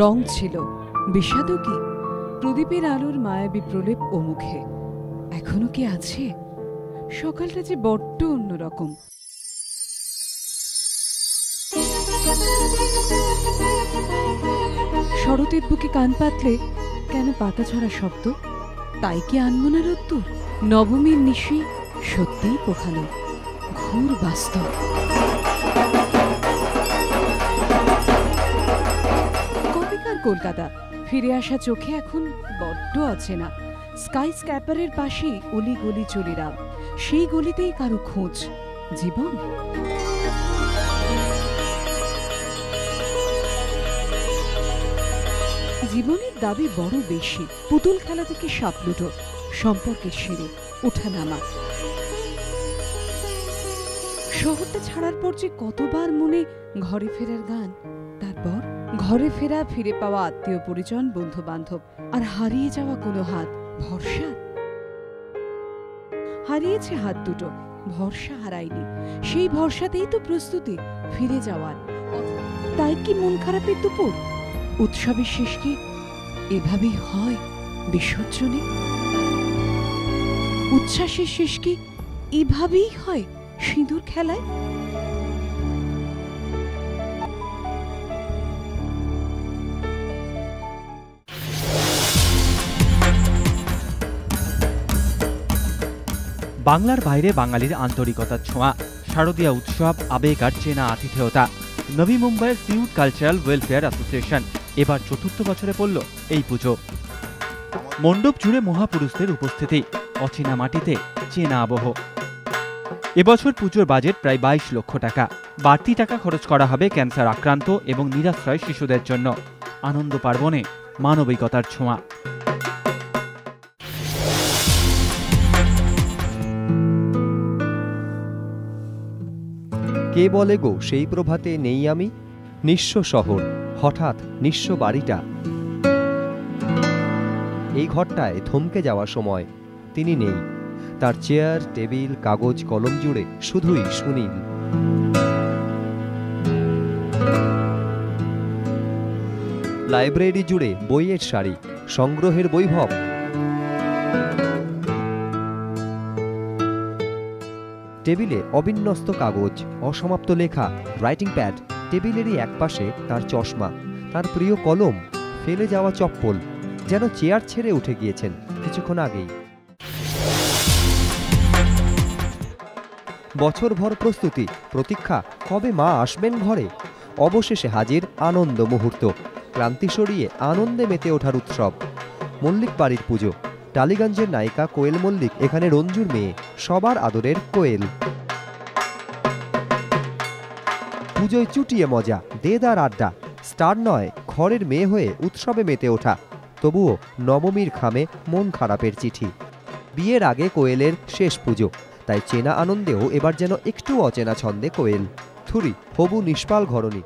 রং ছিল, বিষাদও কি? প্রদীপের আলোর মায়াবী প্রলেপ ও মুখে এখনো কি আছে? সকালটা যে বড্ড অন্যরকম। শরতের বুকে কান পাতলে কেন পাতা ঝরা শব্দ? তাই কি আনমনার উত্তর? নবমীর নিশি সত্যিই পোখালো, ঘোর বাস্তব। কবেকার কলকাতা ফিরে আসা চোখে এখন বড্ড অচেনা। স্কাই স্ক্যাপারের পাশেই অলি গলি চলিরাম, সেই গলিতেই কারো খোঁজ। জীবন জীবনের দাবি বড় বেশি। পুতুল খেলা থেকে সাপলুটো, সম্পর্কের সিঁড়ি ওঠানামা। শহরটা ছাড়ার পর যে কতবার মনে ঘরে ফেরার গান, তারপর ঘরে ফেরা, ফিরে পাওয়া আত্মীয় পরিজন, বন্ধু বান্ধব, আর হারিয়ে যাওয়া কোনো হাত। ভরসা হারিয়েছে হাত দুটো, ভরসা হারায়নি। সেই ভরসাতেই তো প্রস্তুতি ফিরে যাওয়ার। তাই কি মন খারাপের দুপুর? উৎসবের শেষ কি এভাবেই হয় বিসর্জনে? উচ্ছ্বাসের শেষ কি এভাবেই হয় সিঁদুর খেলায়? বাংলার বাইরে বাঙালির আন্তরিকতার ছোঁয়া, শারদীয়া উৎসব, আবেগ আর চেনা আতিথেয়তা। নবী মুম্বাইয়ের সিউট কালচারাল ওয়েলফেয়ার অ্যাসোসিয়েশন এবার ৪র্থ বছরে পড়ল এই পুজো। মণ্ডপ জুড়ে মহাপুরুষদের উপস্থিতি, অচেনা মাটিতে চেনা আবহ। এবছর পুজোর বাজেট প্রায় ২২ লক্ষ টাকা। বাড়তি টাকা খরচ করা হবে ক্যান্সার আক্রান্ত এবং নিরাশ্রয় শিশুদের জন্য। আনন্দ পার্বণে মানবিকতার ছোঁয়া। কে বলে গো সেই প্রভাতে নেই আমি? নিঃস্ব শহর, হঠাৎ নিঃস্ব বাড়িটা। এই ঘরটায় থমকে যাওয়ার সময় তিনি নেই। তার চেয়ার, টেবিল, কাগজ, কলম জুড়ে শুধুই সুনীল। লাইব্রেরি জুড়ে বইয়ের সারি, সংগ্রহের বৈভব। টেবিলে অবিন্যস্ত কাগজ, অসমাপ্ত লেখা, রাইটিং প্যাড। টেবিলেরই একপাশে তার চশমা, তার প্রিয় কলম, ফেলে যাওয়া চপ্পল। যেন চেয়ার ছেড়ে উঠে গিয়েছেন কিছুক্ষণ আগেই। বছরভর প্রস্তুতি, প্রতীক্ষা, কবে মা আসবেন ঘরে। অবশেষে হাজির আনন্দ মুহূর্ত। ক্লান্তি সরিয়ে আনন্দে মেতে ওঠার উৎসব। মল্লিক বাড়ির পুজো। টালিগঞ্জের নায়িকা কোয়েল মল্লিক এখানে রঞ্জুর মেয়ে, সবার আদরের কোয়েল। পুজোয় চুটিয়ে মজা, দেদার আড্ডা। স্টার নয়, ঘরের মেয়ে হয়ে উৎসবে মেতে ওঠা। তবুও নবমীর খামে মন খারাপের চিঠি। বিয়ের আগে কোয়েলের শেষ পুজো, তাই চেনা আনন্দেও এবার যেন একটু অচেনা ছন্দে কোয়েল। থুরি হবু নিষ্পাল ঘরণী।